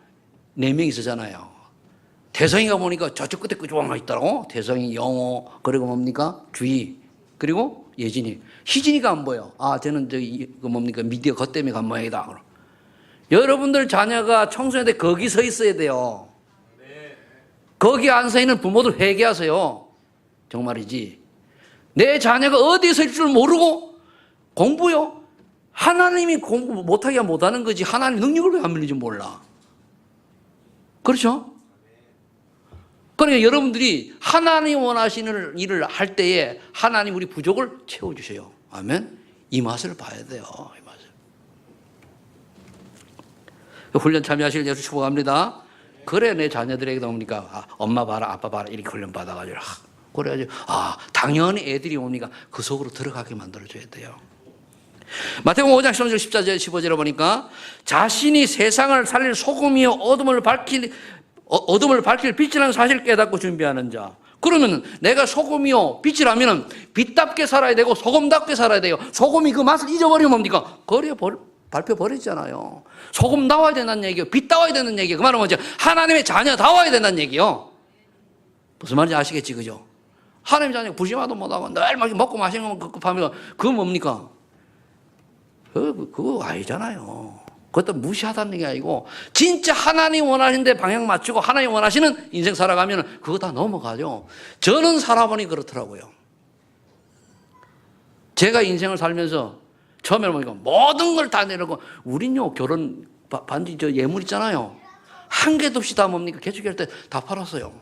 4명 있었잖아요. 대성이가 보니까 저쪽 끝에 끄조만 있더라고. 대성이, 영호, 그리고 뭡니까? 주희, 그리고 예진이. 희진이가 안 보여. 쟤는 미디어 것 때문에 간 모양이다. 여러분들 자녀가 청소년 때 거기 서 있어야 돼요. 거기 안 서 있는 부모들 회개하세요. 정말이지. 내 자녀가 어디에 서 있을 줄 모르고 공부요? 하나님이 공부 못하게 못하는 거지. 하나님 능력을 왜 안 밀리지 몰라. 그렇죠? 그러니까 여러분들이 하나님 원하시는 일을 할 때에 하나님 우리 부족을 채워주세요. 아멘. 이 맛을 봐야 돼요. 이 맛을. 훈련 참여하실 예수 축복합니다. 그래 내 자녀들에게도 뭡니까? 엄마 봐라 아빠 봐라 이렇게 훈련 받아가지고 그래야지 당연히 애들이 뭡니까? 그 속으로 들어가게 만들어줘야 돼요. 마태복음 5장 13절 14절 15절에 보니까 자신이 세상을 살릴 소금이요 어둠을 밝힐 빛이라는 사실을 깨닫고 준비하는 자. 그러면 내가 소금이요 빛이라면 빛답게 살아야 되고 소금답게 살아야 돼요. 소금이 그 맛을 잊어버리면 뭡니까? 발표버리잖아요. 소금 나와야 된다는 얘기예요. 빛 나와야 된다는 얘기예요. 그 말은 뭐죠? 하나님의 자녀 나와야 된다는 얘기예요. 무슨 말인지 아시겠지 그죠? 하나님의 자녀가 부심하도 못하고 늘 막 먹고 마시는 것만 급급하면 그거 뭡니까? 그거 아니잖아요. 그것도 무시하다는 게 아니고 진짜 하나님 원하시는데 방향 맞추고 하나님 원하시는 인생 살아가면 그거 다 넘어가죠. 저는 살아보니 그렇더라고요. 제가 인생을 살면서 처음에 보니까 모든 걸 다 내려고 우린요 결혼 반지 예물 있잖아요. 한 개도 없이 다 뭡니까? 개축할 때 다 팔았어요.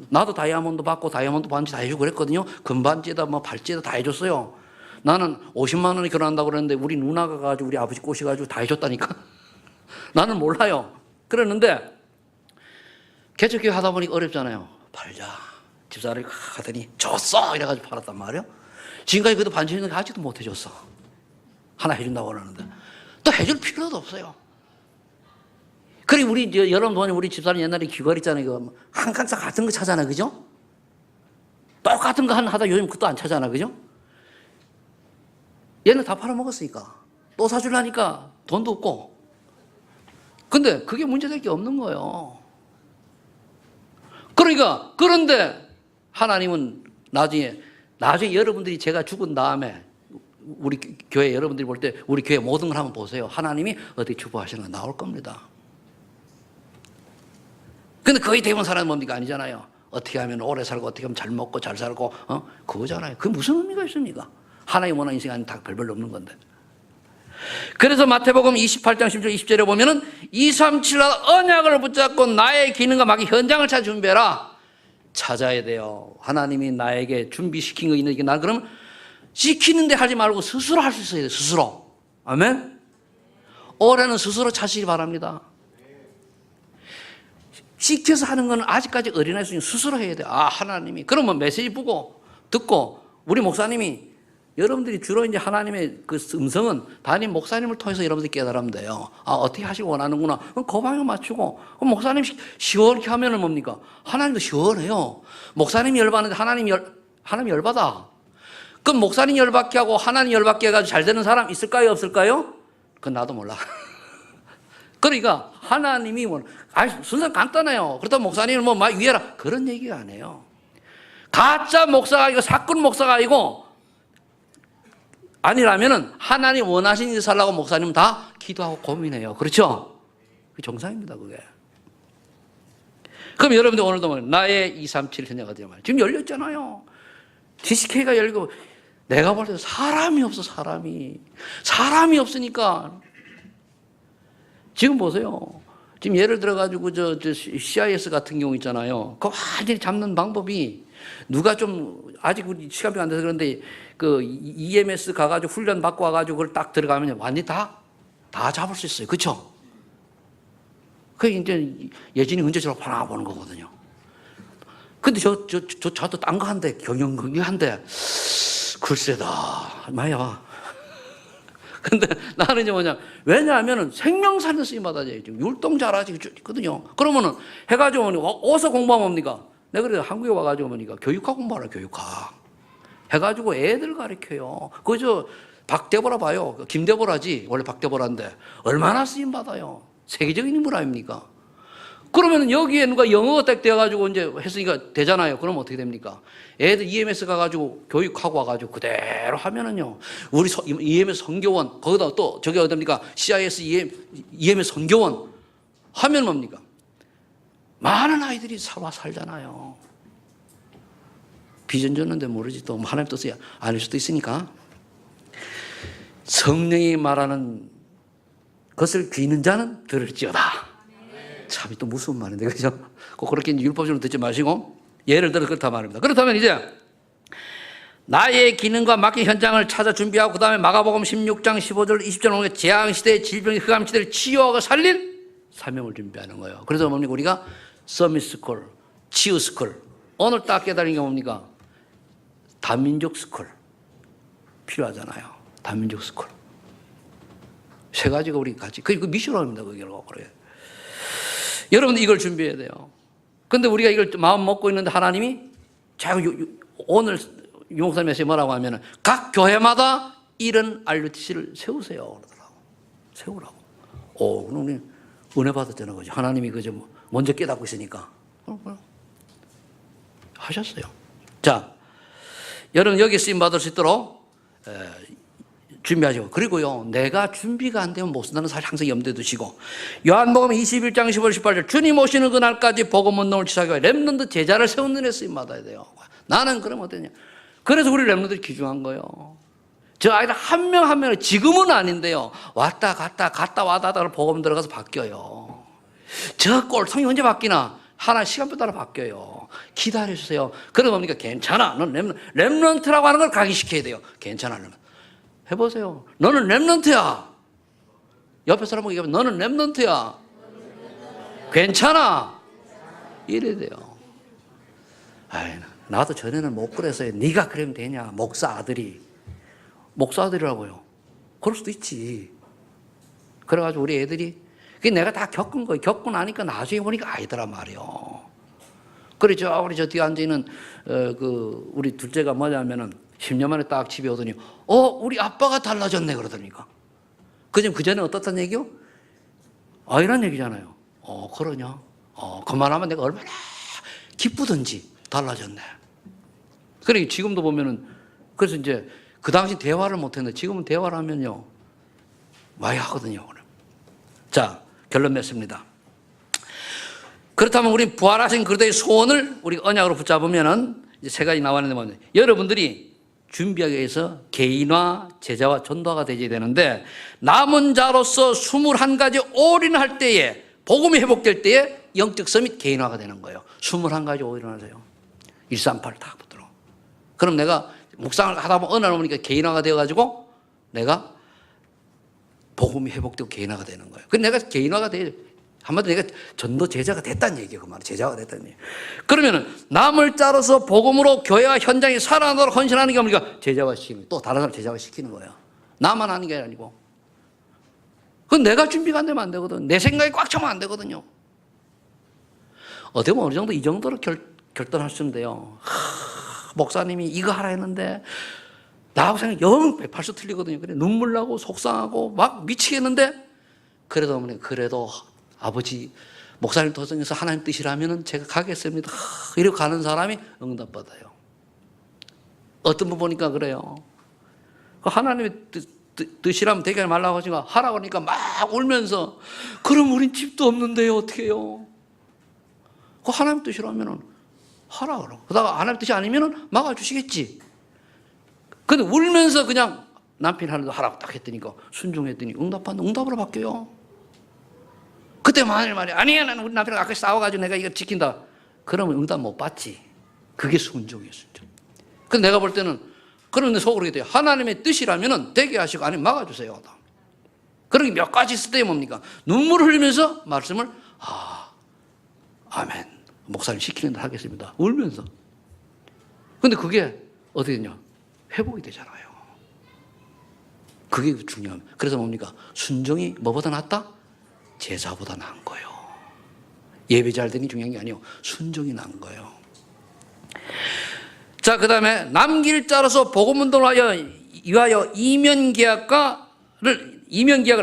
나도 다이아몬드 받고 다이아몬드 반지 다 해주고 그랬거든요. 금반지에다 발찌에다 다 해줬어요. 나는 50만 원에 결혼한다고 그랬는데 우리 누나가 가지고 우리 아버지 꼬셔가지고 다 해줬다니까. 나는 몰라요. 그랬는데 개척교회 하다 보니 어렵잖아요. 팔자. 집사람이 하더니 줬어 이래가지고 팔았단 말이에요. 지금까지 그래도 반지 있는 거 아직도 못 해줬어. 하나 해준다고 그러는데 또 해줄 필요도 없어요. 그리고 여러분 보니 우리 집사람 옛날에 귀걸이 있잖아요. 항상 같은 거 차잖아, 그죠? 똑같은 거 하다 요즘 그것도 안 차잖아, 그죠? 얘는 다 팔아먹었으니까 또 사주려니까 돈도 없고. 근데 그게 문제될 게 없는 거예요. 그런데 하나님은 나중에 여러분들이 제가 죽은 다음에 우리 교회 여러분들이 볼 때 우리 교회 모든 걸 한번 보세요. 하나님이 어떻게 축복하시는 거 나올 겁니다. 근데 거의 대부분 사람은 뭡니까? 아니잖아요. 어떻게 하면 오래 살고 어떻게 하면 잘 먹고 잘 살고 그거잖아요. 그게 무슨 의미가 있습니까? 하나님 원하는 인생 아니면 다 별별로 없는 건데. 그래서 마태복음 28장 10절 20절에 보면은 237라 언약을 붙잡고 나의 기능과 마귀 현장을 찾아 준비해라. 찾아야 돼요. 하나님이 나에게 준비시킨 거 있는 게 나 그러면 시키는데 하지 말고 스스로 할 수 있어야 돼요. 스스로. 아멘. 올해는 스스로 찾으시기 바랍니다. 시켜서 하는 건 아직까지 어린아이 수준 스스로 해야 돼요. 하나님이. 그러면 메시지 보고 듣고 우리 목사님이 여러분들이 주로 이제 하나님의 그 음성은 담임 목사님을 통해서 여러분들이 깨달으면 돼요. 어떻게 하시고 원하는구나. 그럼 그 방향 맞추고. 그럼 목사님 시원하게 하면은 뭡니까? 하나님도 시원해요. 목사님이 열받는데 하나님 열받아. 그럼 목사님 열받게 하고 하나님 열받게 해가지고 잘 되는 사람 있을까요? 없을까요? 그건 나도 몰라. 그러니까 하나님이 순서 간단해요. 그렇다고 목사님을 막 위해라. 그런 얘기가 아니에요. 가짜 목사가 아니고 사건 목사가 아니고 아니라면은 하나님 원하시는 일을 살라고 목사님은 다 기도하고 고민해요. 그렇죠? 그게 정상입니다, 그게. 그럼 여러분들 오늘도 나의 237 현장가 되는 말. 지금 열렸잖아요. DCK가 열리고 내가 볼 때 사람이 없어, 사람이. 사람이 없으니까. 지금 보세요. 지금 예를 들어가지고 저 CIS 같은 경우 있잖아요. 그 완전히 잡는 방법이 누가 좀 아직 우리 시간이 안 돼서 그런데 그 EMS 가가지고 훈련 받고 와가지고 그걸 딱 들어가면 완전히 다 잡을 수 있어요. 그렇죠? 그게 이제 예진이 은재처럼 바라보는 거거든요. 근데 저도 딴 거 한대, 경영극이 한대. 글쎄다, 마야. 근데 나는 이제 뭐냐. 왜냐하면 생명사는 쓰임받아야지. 율동 잘하지. 있거든요. 그러면은 해가지고 어디서 공부하면 뭡니까? 내가 그래 한국에 와가지고 보니까 교육학 공부하라, 교육학. 해가지고 애들 가르쳐요. 그저 박대보라 봐요. 김대보라지. 원래 박대보라인데. 얼마나 쓰임받아요. 세계적인 인물 아닙니까? 그러면 여기에 누가 영어가 딱 돼가지고 이제 했으니까 되잖아요. 그럼 어떻게 됩니까? 애들 EMS 가가지고 교육하고 와가지고 그대로 하면은요. 우리 EMS 선교원, 거기다 또 저기 어딥니까? CIS EMS 선교원 하면 뭡니까? 많은 아이들이 살잖아요. 비전 줬는데 모르지 또 하나님 뜻이 아닐 수도 있으니까. 성령이 말하는 것을 귀는 자는 들을지어다. 참이 또 무서운 말인데, 그죠? 꼭 그렇게 율법적으로 듣지 마시고, 예를 들어 그렇다 말입니다. 그렇다면 이제, 나의 기능과 맡긴 현장을 찾아 준비하고, 그 다음에 마가복음 16장 15절, 20절 오는 재앙시대, 질병의 흑암시대를 치유하고 살릴 사명을 준비하는 거예요. 그래서 뭡니까? 우리가 서밋스쿨, 치유스쿨, 오늘 딱 깨달은 게 뭡니까? 다민족 스쿨. 필요하잖아요. 다민족 스쿨. 세 가지가 우리 같이, 그게 미션입니다. 그게 그래요. 여러분들 이걸 준비해야 돼요. 근데 우리가 이걸 마음 먹고 있는데 하나님이 자꾸 오늘 유목사 메시지 뭐라고 하면은 각 교회마다 이런 RUTC를 세우세요. 그러더라고. 세우라고. 그럼 우리 은혜 받았잖아요. 그죠? 하나님이 그저 먼저 깨닫고 있으니까. 하셨어요. 자, 여러분 여기 쓰임 받을 수 있도록 준비하시고, 그리고요, 내가 준비가 안 되면 못 쓴다는 사실 항상 염두에 두시고, 요한복음 21장 15절 18절, 주님 오시는 그날까지 복음 운동을 치사하게 렘넌트 제자를 세우는 데 쓰임 받아야 돼요. 나는 그러면 어떠냐. 그래서 우리 렘넌트들이 귀중한 거예요. 저 아이들 한 명 한 명은 지금은 아닌데요, 왔다 갔다 왔다 복음 들어가서 바뀌어요. 저 꼴통이 언제 바뀌나? 하나 시간표 따라 바뀌어요. 기다려주세요. 그러면 뭡니까? 괜찮아. 넌 렘넌트라고 하는 걸 각인시켜야 돼요. 괜찮아. 해보세요. 너는 렘넌트야. 옆에 사람에게 얘기하면 너는 렘넌트야. 괜찮아. 이래야 돼요. 나도 전에는 못 그래서요. 네가 그러면 되냐. 목사 아들이. 목사 아들이라고요. 그럴 수도 있지. 그래가지고 우리 애들이 그게 내가 다 겪은 거예요. 겪고 나니까 나중에 보니까 아니더란 말이에요. 그래 우리 저 뒤에 앉아있는 우리 둘째가 뭐냐면은 10년 만에 딱 집에 오더니 우리 아빠가 달라졌네 그러더니까. 그 전에 어떻단 얘기요? 이런 얘기잖아요. 그러냐? 그만하면 내가 얼마나 기쁘든지 달라졌네. 그러니까 지금도 보면은, 그래서 이제 그 당시 대화를 못했는데 지금은 대화를 하면요 많이 하거든요. 자, 결론 맺습니다. 그렇다면 우리 부활하신 그리스도의 소원을 우리 언약으로 붙잡으면은 이제 세 가지 나왔는데 뭐냐? 여러분들이 준비하기 위해서 개인화, 제자화, 전도화가 되어야 되는데, 남은 자로서 21가지 올인할 때에, 복음이 회복될 때에 영적 서밋 개인화가 되는 거예요. 21가지 올인하세요. 138 다 붙들어. 그럼 내가 묵상을 하다 보면 어느 날 보니까 개인화가 되어가지고 내가 복음이 회복되고 개인화가 되는 거예요. 그럼 내가 개인화가 돼. 한마디로 내가 전도 제자가 됐다는 얘기예요. 그 말은 제자가 됐다는 얘기예요. 그러면은 남을 자로서 복음으로 교회와 현장이 살아나도록 헌신하는 게 뭡니까? 제자화 시키는 거예요. 또 다른 사람 제자화 시키는 거예요. 나만 하는 게 아니고. 그건 내가 준비가 안 되면 안 되거든. 내 생각이 꽉 차면 안 되거든요. 어떻게 보면 어느 정도 이 정도로 결단할 수 있는데요. 목사님이 이거 하라 했는데 나하고 생각이 영 180도 틀리거든요. 그래 눈물 나고 속상하고 막 미치겠는데 그래도 어머니 그래도 아버지 목사님 도성에서 하나님 뜻이라면 제가 가겠습니다. 이러고 가는 사람이 응답받아요. 어떤 분 보니까 그래요. 하나님의 뜻이라면 되게 말라고 하지만 하라고 하니까 막 울면서 그럼 우린 집도 없는데요 어떻게 해요? 하나님 뜻이라면 하라 그러고 그러다가 하나님 뜻이 아니면 막아주시겠지. 근데 울면서 그냥 남편이 하는 거 하라고 딱 했더니까 순종했더니 응답으로 바뀌어요. 그때 만일 말이야 아니야 나는 우리 남편이랑 아까 싸워가지고 내가 이거 지킨다. 그러면 응답 못 받지. 그게 순종이에요 순종. 근데 내가 볼 때는 그런데 속으로 돼요. 하나님의 뜻이라면 되게 하시고 아니면 막아주세요. 그런 게 몇 가지 있을 때 뭡니까? 눈물을 흘리면서 말씀을 아멘 목사님 시키는 대로 하겠습니다. 울면서. 근데 그게 어떻게 되냐? 회복이 되잖아요. 그게 중요합니다. 그래서 뭡니까? 순종이 뭐보다 낫다? 제사보다 나은 거예요. 예배 잘 되는 게 중요한 게 아니에요. 순종이 나은 거예요. 자, 그 다음에 남길 자로서 복음운동을 위하여 이면계약을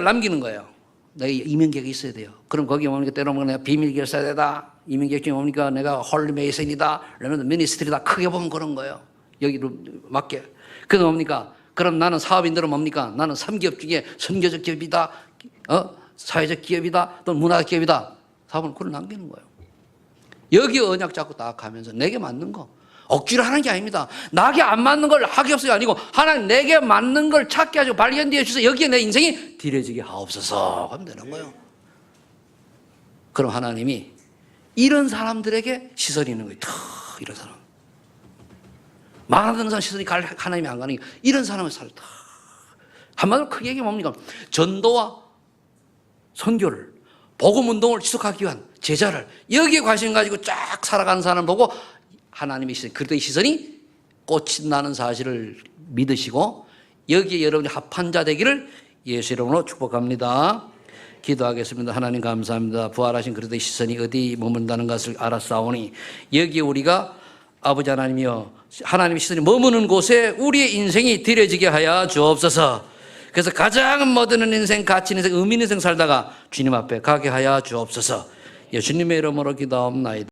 남기는 거예요. 내가 이면계약이 있어야 돼요. 그럼 거기 뭡니까? 때로는 내가 비밀계약을 써야 되다. 이면계약 중에 뭡니까? 내가 홀리메이슨이다. 그러면 미니스트리다. 크게 보면 그런 거예요. 여기로 맞게. 그래서 뭡니까? 그럼 나는 사업인들은 뭡니까? 나는 3기업 중에 선교적 기업이다. 사회적 기업이다. 또는 문화적 기업이다. 사업은 그걸 남기는 거예요. 여기 언약 잡고 딱 가면서 내게 맞는 거. 억지로 하는 게 아닙니다. 나에게 안 맞는 걸 하기 없어가 아니고 하나님 내게 맞는 걸 찾게 하시고 발견되어 주셔서 여기에 내 인생이 들여지게 하옵소서 하면 되는 거예요. 그럼 하나님이 이런 사람들에게 시선이 있는 거예요. 이런 사람. 많은 사람 시선이 하나님이 안 가는 게 이런 사람을 살다. 한마디로 크게 얘기하면 뭡니까? 전도와 선교를 복음운동을 지속하기 위한 제자를 여기에 관심 가지고 쫙 살아가는 사람을 보고 하나님의 시선, 그들의 시선이 꽃이 나는 사실을 믿으시고 여기에 여러분이 합한 자 되기를 예수 이름으로 축복합니다. 기도하겠습니다. 하나님 감사합니다. 부활하신 그들의 시선이 어디 머문다는 것을 알았사오니 여기에 우리가 아버지 하나님이여 하나님의 시선이 머무는 곳에 우리의 인생이 들여지게 하여 주옵소서. 그래서 가장 모든 인생, 가치 인생, 의미 인생 살다가 주님 앞에 가게 하여 주옵소서. 예수님의 이름으로 기도하옵나이다.